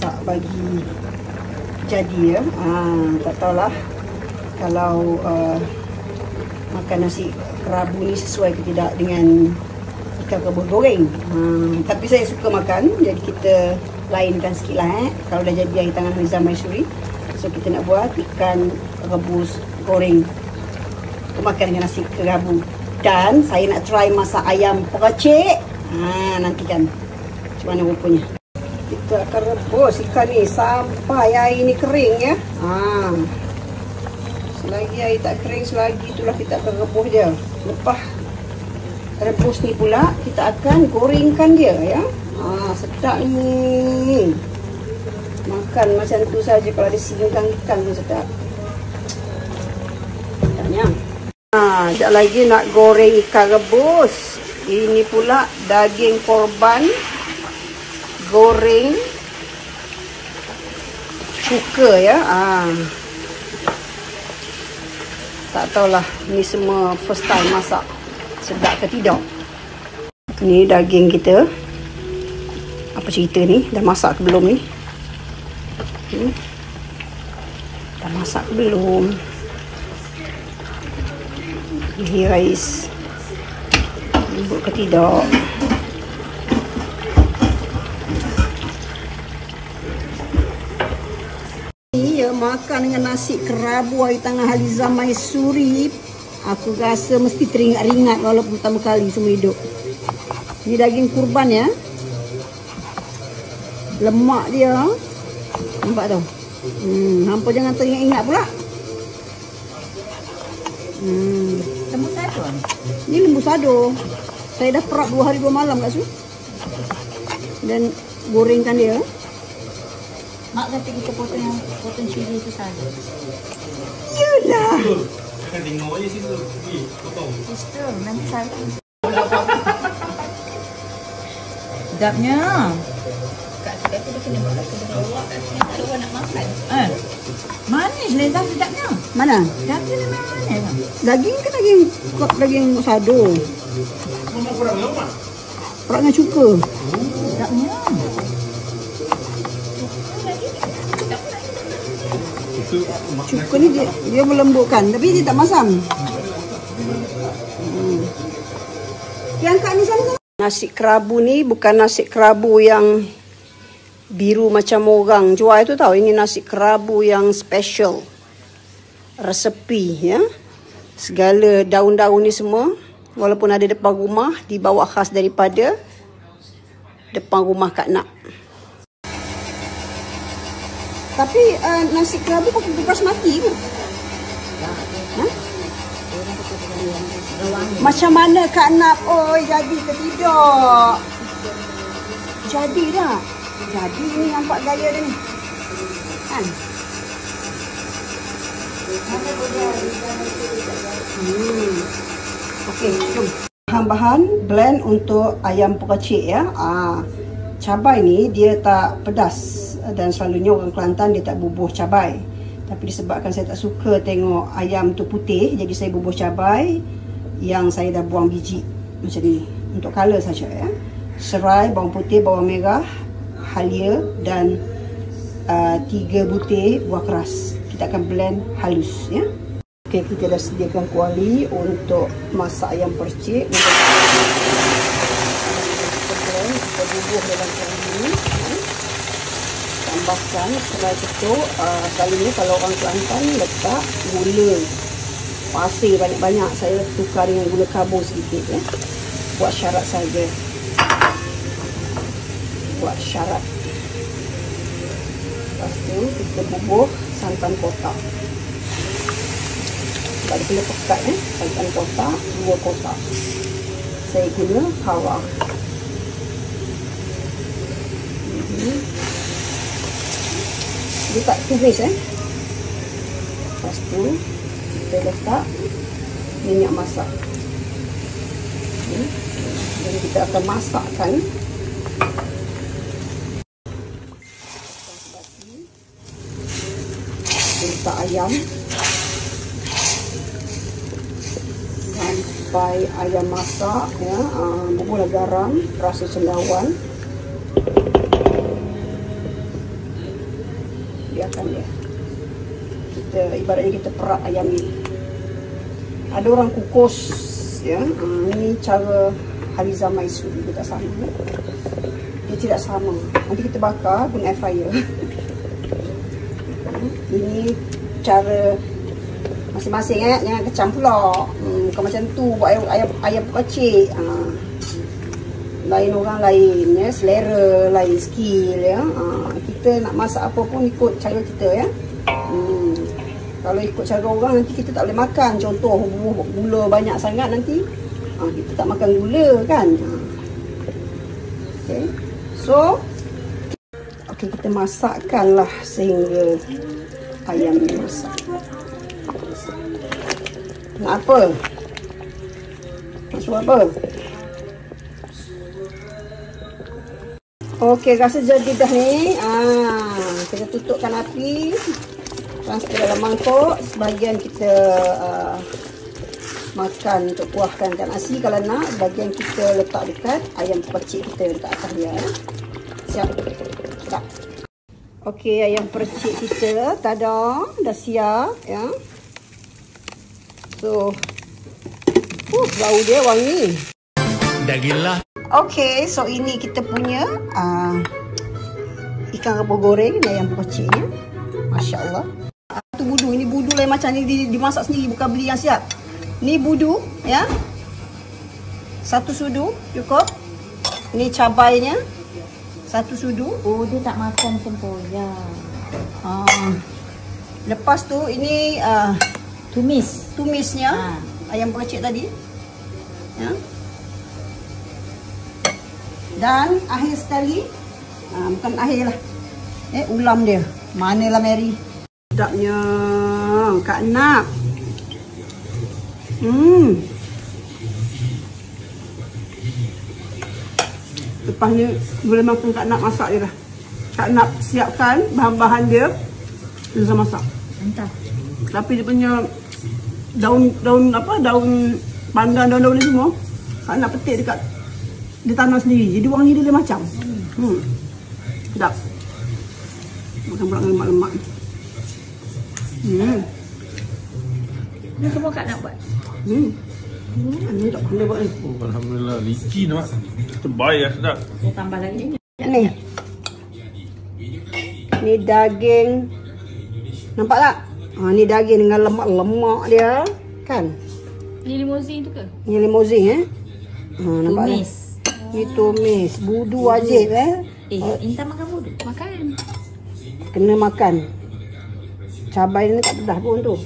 masak bagi jadi ya. Tak tahulah kalau makan nasi kerabu ni sesuai ke tidak dengan ikan rebus goreng. Tapi saya suka makan, jadi kita lainkan sikit lah kalau dah jadi air tangan Haliza Maisuri. So kita nak buat ikan rebus goreng makan dengan nasi kerabu. Dan saya nak try masak ayam percik. Nantikan macam mana rupanya. Kita akan rebus ikan ni sampai air ni kering ya. Selagi air tak kering, selagi itulah kita akan rebus dia. Lepas rebus ni pula kita akan gorengkan dia ya. Sedap ni. Makan macam tu saja, kalau ada singgang ikan tu sedap. Sedapnya. Sekejap lagi nak goreng ikan rebus. Ini pula daging korban goreng cuka ya. Tak tahulah ni semua first time masak, sedap ke tidak. Ni daging kita. Apa cerita ni? Dah masak ke belum ni? Dah masak ke belum? Ni rais. Lembut ke tidak? Ni ya, makan dengan nasi kerabu air tangan Haliza Maisuri. Aku rasa mesti teringat-ringat walaupun pertama kali seumur hidup. Ni daging kurban ya. Lemak dia. Nampak tau? Hampa jangan teringat-ingat pula. Lembu sado. Ni lembu sado. Saya dah perap 2 hari 2 malam kat situ. Dan gorengkan dia. Mak kata kita potong cili tu saja. Yalah. Kan tengok je situ. Potong. Situ nanti saya. Sedapnya. Kak dia kena buat kena awak kat sini kalau awak nak makan. Manis lezat sedapnya. Mana? Daging ni memang manis. Daging kan daging sado. Mau kurang lama. Perak dengan cuka. Sedapnya. Cuka ni dia melembutkan tapi dia tak masam. Yang kat ni sana. Nasi kerabu ni bukan nasi kerabu yang biru macam orang jual itu tahu. Ini nasi kerabu yang special. Resepi ya. Segala daun-daun ni semua walaupun ada depan rumah dibawa khas daripada depan rumah Kak Nak. Tapi nasi kerabu pakai kupas mati ke? Macam mana Kak Nak? Oi, jadi ke tidak? Jadi dah. Jadi ni nampak gaya dia ni. Kan? Okey, jom. Bahan-bahan blend untuk ayam percik ya. Cabai ni dia tak pedas dan selalunya orang Kelantan dia tak bubuh cabai. Tapi disebabkan saya tak suka tengok ayam tu putih, jadi saya bubuh cabai yang saya dah buang biji macam ni untuk color saja ya. Serai, bawang putih, bawang merah, halia dan 3 butir buah keras. Kita akan blend halus ya. Okey, kita dah sediakan kuali untuk masak ayam percik. Kita bubuh dalam kuali ini. Tambahkan serai ketuk. Kali ni kalau orang Kelantan letak gula pasir banyak-banyak. Saya tukar dengan gula kabur sedikit ya. Buat syarat saja. Buat syarat. Lepas tu kita bubuh santan kotak. Sebab dia kena pekat santan kotak 2 kotak. Saya guna hawa. Dia tak tumis Lepas tu kita letak minyak masak. Dan kita akan masakkan letak ayam sampai ayam masak ya. Bubuhlah garam, rasa cendawan. biarkan dia. Kita ibaratnya kita perak ayam ni. Ada orang kukus ya. Ini cara Haliza Maisu juga tak sama. Dia tidak sama. Nanti kita bakar guna air fryer. Ini cara masing-masing jangan kecam pula. Bukan macam tu buat ayam pacik. Lain orang lain ya, selera, lain skill ya. Kita nak masak apa pun ikut cara kita ya. Kalau ikut cara orang nanti kita tak boleh makan. Contoh gula banyak sangat nanti kita tak makan gula kan. Okay. So kita masakkanlah sehingga ayam ni masak. Nak apa? Nak suruh apa? Okey, rasa jadi dah ni. Kita tutupkan api. Transfer dalam mangkuk. Sebahagian kita makan untuk kuahkan ikan nasi kalau nak. Sebahagian kita letak dekat ayam percik kita dekat atas dia. Siap. Start. Okey, ayam percik kita tada, dah siap ya. So, bau dia wangi. Dah gila. Okey, so ini kita punya ikan rebus goreng dan ayam perciknya. Masya Allah. Tu budu, ini budu lain macam ni dimasak sendiri, bukan beli yang siap. Ni budu ya. 1 sudu cukup. Ini cabainya 1 sudu. Oh, dia tak makan tempoyak. Lepas tu ini tumisnya ayam percik tadi. Ya. Dan akhir sekali, bukan akhir lah, ulam dia. Manalah Mary. Sedapnya, Kak Nap. Lepas ni boleh makan Kak Nap masak dia dah. Kak Nap siapkan bahan-bahan dia, Liza masak. Mantap. Tapi dia punya daun pandan, daun-daun ni semua Kak Nap petik dekat dia tanam sendiri. Jadi wangi dia lain macam. Sedap. Makan pula dengan lemak-lemak. Ini semua Kak nak buat. Ini tak pandai buat ni. Alhamdulillah, licin mak. Terbaik lah, sedap. Dia tambah lagi. Ni. Ni daging. Nampak tak? Ni daging dengan lemak-lemak dia. Kan? Ini limousine tu ke? Ni limousine nampak tak? Ni tumis. Budu wajib Intan makan budu? Makan. Kena makan. Cabai ni tak pedas pun tu.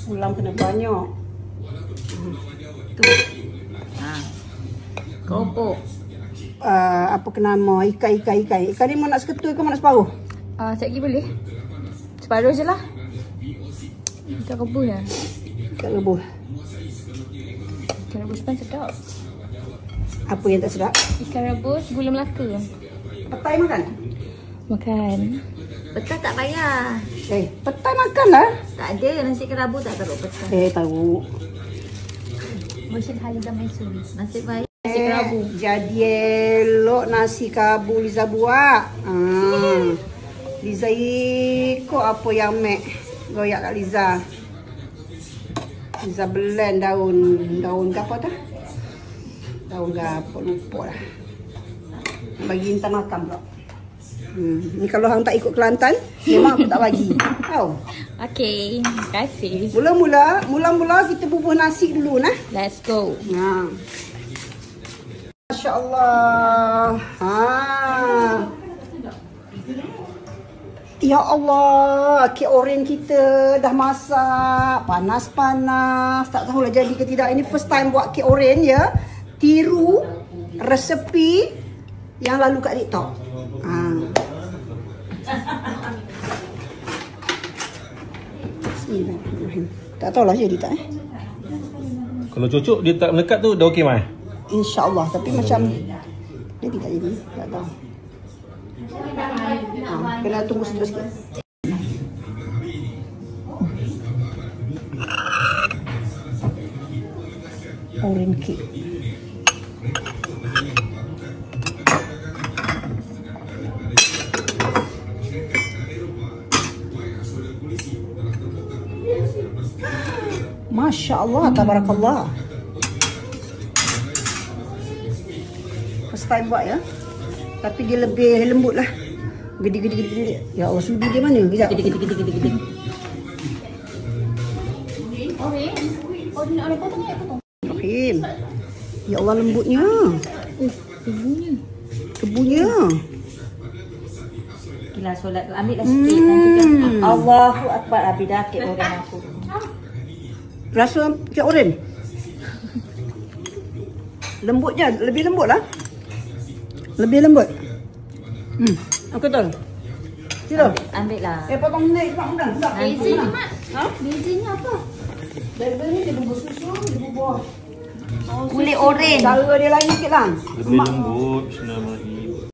Ulam kena banyak. Tu. Keropok. Apa kena nama? Ikan. Ikan ni mau nak seketul ke mau nak separuh? Sekejap lagi boleh. Separuh je lah. Ikan rebus lah. Ikan rebus. Ikan rebus pun sedap. Apa yang tak sedap? Ikan rebus, gula Melaka. Petai makan? Makan. Petai tak payah. Petai makanlah. Tak ada. Nasi ikan rebus tak taruh petai. Tahu. Version Haliza Maisu. Nasi baik. Nasi kerabu. Jadi elok nasi kerabu Liza buat. Liza ikut apa yang Mek goyak kat Liza. Liza blend daun ke apa tu? Daun ke apa, lupa lah. Bagi Intan makan pula. Ni kalau hang tak ikut Kelantan, memang aku tak bagi. Tahu? Okey, terima kasih. Mula-mula kita bubuh nasi dulu nah. Let's go. Masya Allah. Ya Allah, kek oren kita dah masak. Panas-panas. Tak tahulah jadi ke tidak. Ini first time buat kek oren ya. Tiru resepi yang lalu kat TikTok. Bismillahirrahmanirrahim. Tak tahulah jadi tak Kalau cocok dia tak melekat tu dah okey mai. InsyaAllah. Tapi macam jadi tak jadi. Tak tahu. Kena tunggu sikit. Orange cake. Masya Allah, tabarakallah. First time buat ya. Tapi dia lebih lembut lah. Gede. Ya Allah, sudi dia mana? Kejap. Gede. Oh, nak ada potong. Rahim. Ya Allah, lembutnya. Kebunya. Gila solat tu. Ambil lah sikit. Nanti kan. Allahu Akbar. Habis dah kek orang aku. Rasa kek oren. Lembutnya. Lebih lembut lah. Lebih lembut. Aku tahu. Sila. Ambil lah. Potong ni. Beza ni, Mak. Ha? Bezanya apa? Beza ni dia bubur susu, dia bubur Kulit oren. cara dia lain sikit lah. Lebih lembut. Bismillahirrahmanirrahim.